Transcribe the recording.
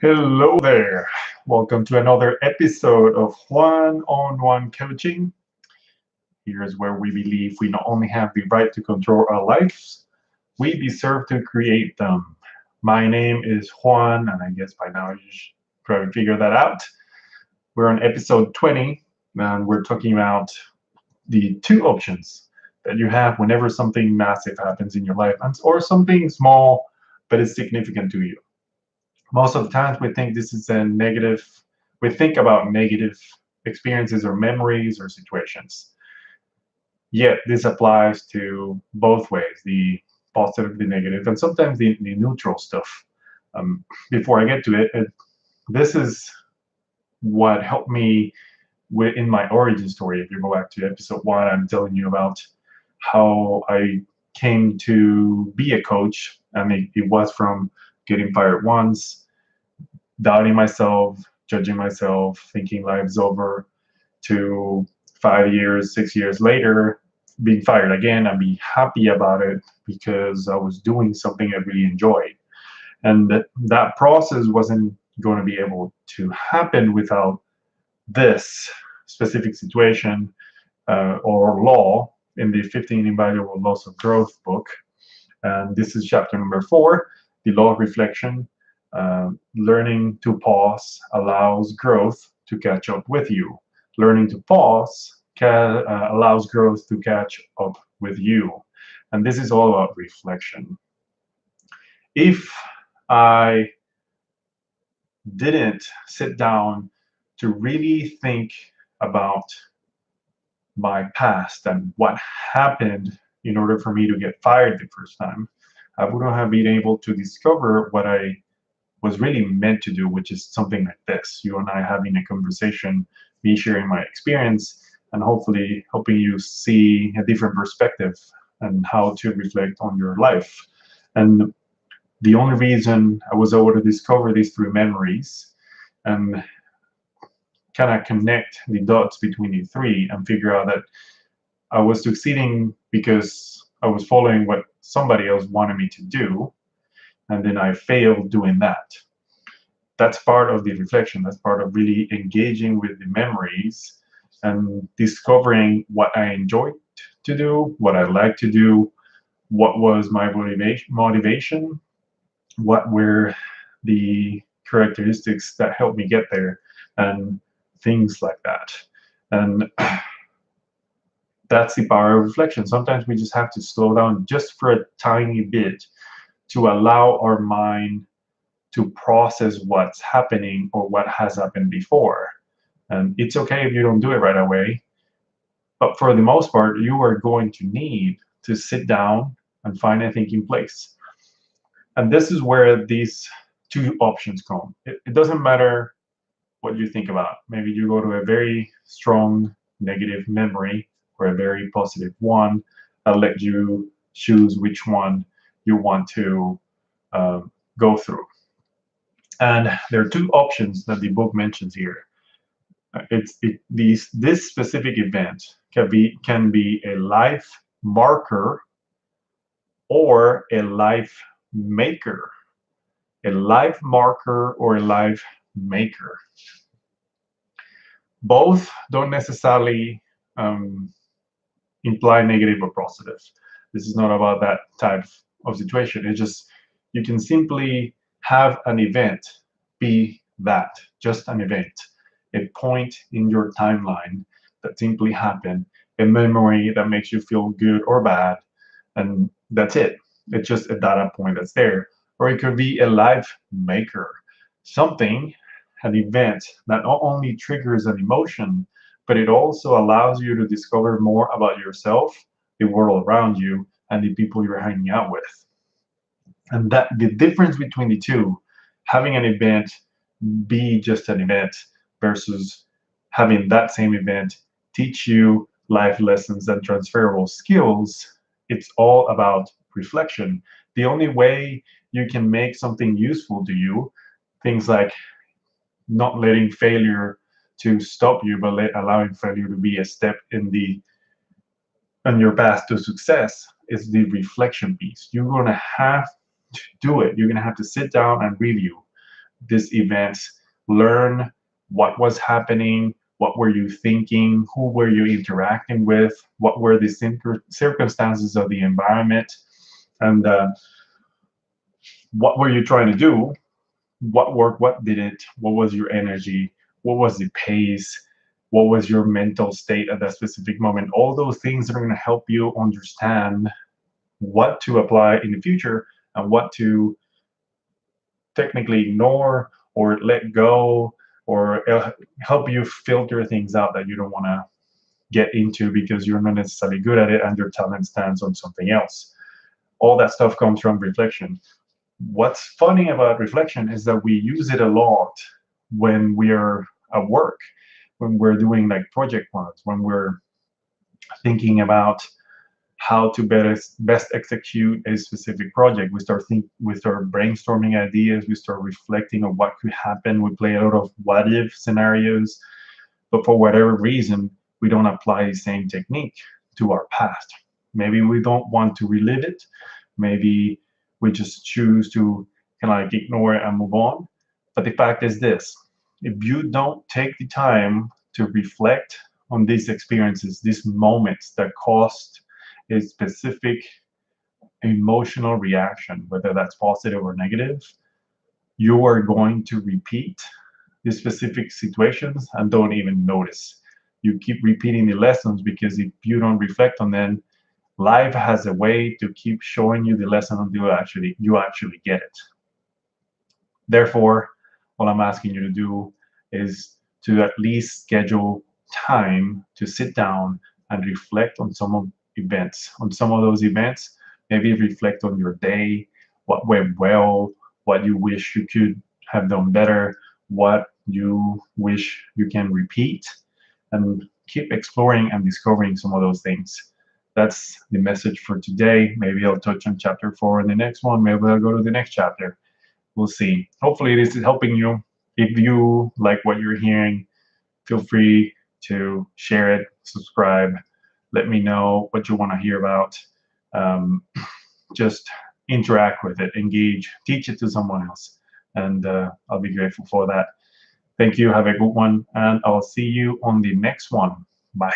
Hello there. Welcome to another episode of Juan on One Coaching. Here's where we believe we not only have the right to control our lives, we deserve to create them. My name is Juan, and I guess by now you should probably figure that out. We're on episode 20, and we're talking about the two options that you have whenever something massive happens in your life, or something small but is significant to you. Most of the times we think this is a negative, we think about negative experiences or memories or situations. Yet this applies to both ways, the positive, the negative, and sometimes the neutral stuff. Before I get to it, this is what helped me in my origin story. If you go back to episode 1, I'm telling you about how I came to be a coach. I mean, it was from getting fired once, doubting myself, judging myself, thinking life's over, to 5 years, 6 years later, being fired again and be happy about it because I was doing something I really enjoyed. And that process wasn't going to be able to happen without this specific situation or law in the 15 Invaluable Laws of Growth book. And this is chapter number 4, the law of reflection. Learning to pause allows growth to catch up with you. Learning to pause allows growth to catch up with you. And this is all about reflection. If I didn't sit down to really think about my past and what happened in order for me to get fired the first time, I wouldn't have been able to discover what I was really meant to do, which is something like this. You and I having a conversation, me sharing my experience, and hopefully helping you see a different perspective and how to reflect on your life. And the only reason I was able to discover these through memories and kind of connect the dots between the three and figure out that I was succeeding because I was following what somebody else wanted me to do, and then I failed doing that. That's part of the reflection. That's part of really engaging with the memories and discovering what I enjoyed to do, what I like to do, what was my motivation, what were the characteristics that helped me get there, and things like that. And that's the power of reflection. Sometimes we just have to slow down just for a tiny bit to allow our mind to process what's happening or what has happened before. And it's okay if you don't do it right away, but for the most part, you are going to need to sit down and find a thinking place. And this is where these two options come. It doesn't matter what you think about. Maybe you go to a very strong negative memory or a very positive one. I'll let you choose which one you want to go through. And there are two options that the book mentions here. This specific event can be a life marker or a life maker. A life marker or a life maker. Both don't necessarily imply negative or positive. This is not about that type of situation. It's just you can simply have an event be that, just an event, a point in your timeline that simply happened, a memory that makes you feel good or bad, and that's it. It's just a data point that's there. Or it could be a life maker, something, an event that not only triggers an emotion, but it also allows you to discover more about yourself, the world around you, and the people you're hanging out with. And that the difference between the two, having an event be just an event versus having that same event teach you life lessons and transferable skills, it's all about reflection. The only way you can make something useful to you, things like not letting failure to stop you, but allowing failure to be a step on your path to success, is the reflection piece. You're going to have to do it. You're going to have to sit down and review. these events, learn what was happening, what were you thinking, who were you interacting with, what were the circumstances of the environment, and what were you trying to do, what worked, what didn't, what was your energy, what was the pace, what was your mental state at that specific moment. All those things are going to help you understand what to apply in the future and what to technically ignore or let go, or help you filter things out that you don't want to get into because you're not necessarily good at it and your talent stands on something else. All that stuff comes from reflection. What's funny about reflection is that we use it a lot when we're at work, when we're doing like project plans, when we're thinking about how to best execute a specific project. We start brainstorming ideas, we start reflecting on what could happen. We play a lot of what if scenarios, but for whatever reason, we don't apply the same technique to our past. Maybe we don't want to relive it. Maybe we just choose to kind of like ignore it and move on. But the fact is this: if you don't take the time to reflect on these experiences, these moments that caused a specific emotional reaction, whether that's positive or negative, you are going to repeat these specific situations and don't even notice. You keep repeating the lessons because if you don't reflect on them, life has a way to keep showing you the lesson until you actually get it. Therefore, what I'm asking you to do is to at least schedule time to sit down and reflect on some of those events. Maybe reflect on your day, what went well, what you wish you could have done better, what you wish you can repeat, and keep exploring and discovering some of those things. That's the message for today. Maybe I'll touch on chapter 4 in the next one. Maybe I'll go to the next chapter. We'll see. Hopefully this is helping you. If you like what you're hearing, feel free to share it, subscribe, let me know what you want to hear about. Just interact with it, engage, teach it to someone else, and I'll be grateful for that. Thank you. Have a good one, and I'll see you on the next one. Bye.